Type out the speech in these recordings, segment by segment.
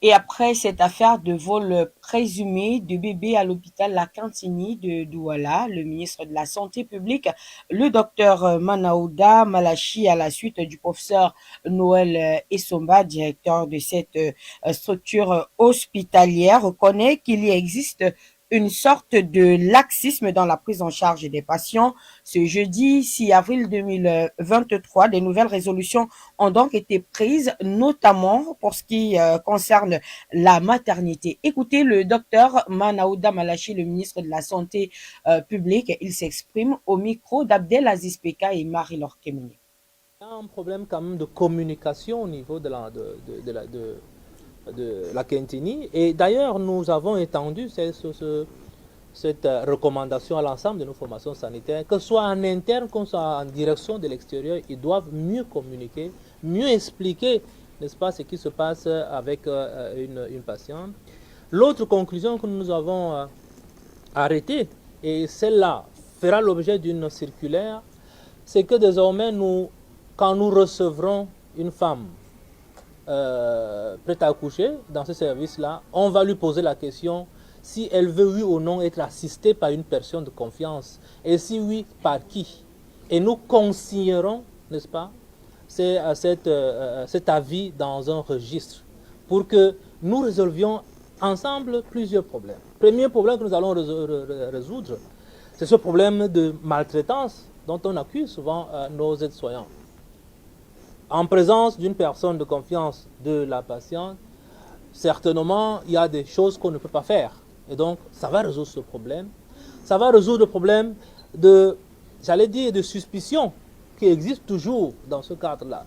Et après cette affaire de vol présumé de bébé à l'hôpital La Cantini de Douala, le ministre de la Santé publique, le docteur Manaouda Malachi, à la suite du professeur Noël Essomba, directeur de cette structure hospitalière, reconnaît qu'il y existe une sorte de laxisme dans la prise en charge des patients. Ce jeudi 6 avril 2023, des nouvelles résolutions ont donc été prises, notamment pour ce qui concerne la maternité. Écoutez le docteur Manaouda Malachi, le ministre de la Santé publique. Il s'exprime au micro d'Abdelaziz Peka et Marie-Laure Kemene. Il y a un problème quand même de communication au niveau de la Quintini. Et d'ailleurs, nous avons étendu cette recommandation à l'ensemble de nos formations sanitaires, que ce soit en interne, que ce soit en direction de l'extérieur, ils doivent mieux communiquer, mieux expliquer, n'est-ce pas, ce qui se passe avec une patiente. L'autre conclusion que nous avons arrêtée, et celle-là fera l'objet d'une circulaire, c'est que désormais, quand nous recevrons une femme prête à accoucher dans ce service-là, on va lui poser la question si elle veut, oui ou non, être assistée par une personne de confiance. Et si oui, par qui? Et nous consignerons, n'est-ce pas, cet avis dans un registre pour que nous résolvions ensemble plusieurs problèmes. Le premier problème que nous allons résoudre, c'est ce problème de maltraitance dont on accuse souvent nos aides-soignants. En présence d'une personne de confiance de la patiente, certainement, il y a des choses qu'on ne peut pas faire. Et donc, ça va résoudre ce problème. Ça va résoudre le problème j'allais dire, de suspicion qui existe toujours dans ce cadre-là.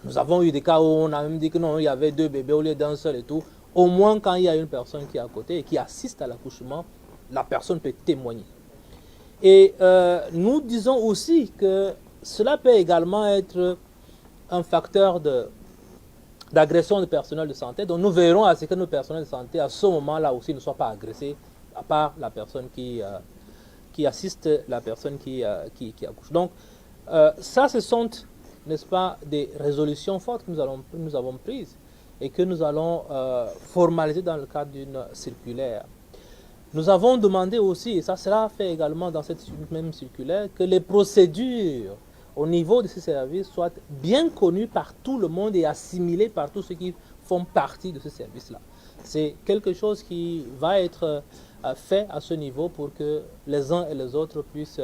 Nous avons eu des cas où on a même dit que non, il y avait deux bébés au lieu d'un seul et tout. Au moins, quand il y a une personne qui est à côté et qui assiste à l'accouchement, la personne peut témoigner. Et nous disons aussi que cela peut également être un facteur d'agression du personnel de santé. Donc nous verrons à ce que nos personnels de santé, à ce moment-là aussi, ne soient pas agressés, à part la personne qui assiste la personne qui accouche. Donc ça, ce sont, n'est-ce pas, des résolutions fortes que nous avons prises et que nous allons formaliser dans le cadre d'une circulaire. Nous avons demandé aussi, et ça sera fait également dans cette même circulaire, que les procédures au niveau de ces services soient bien connues par tout le monde et assimilées par tous ceux qui font partie de ce service-là. C'est quelque chose qui va être fait à ce niveau pour que les uns et les autres puissent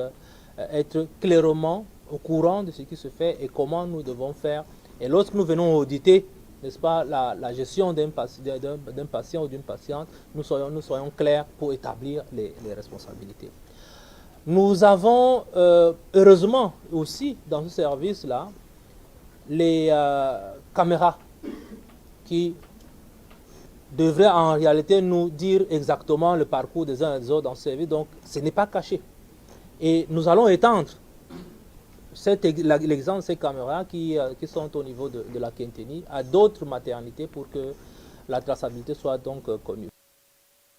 être clairement au courant de ce qui se fait et comment nous devons faire. Et lorsque nous venons auditer, n'est-ce pas, la gestion d'un patient ou d'une patiente, nous soyons clairs pour établir les responsabilités. Nous avons heureusement aussi dans ce service-là les caméras qui devraient en réalité nous dire exactement le parcours des uns et des autres dans ce service. Donc ce n'est pas caché. Et nous allons étendre l'exemple de ces caméras qui sont au niveau de la Quintini à d'autres maternités pour que la traçabilité soit donc connue.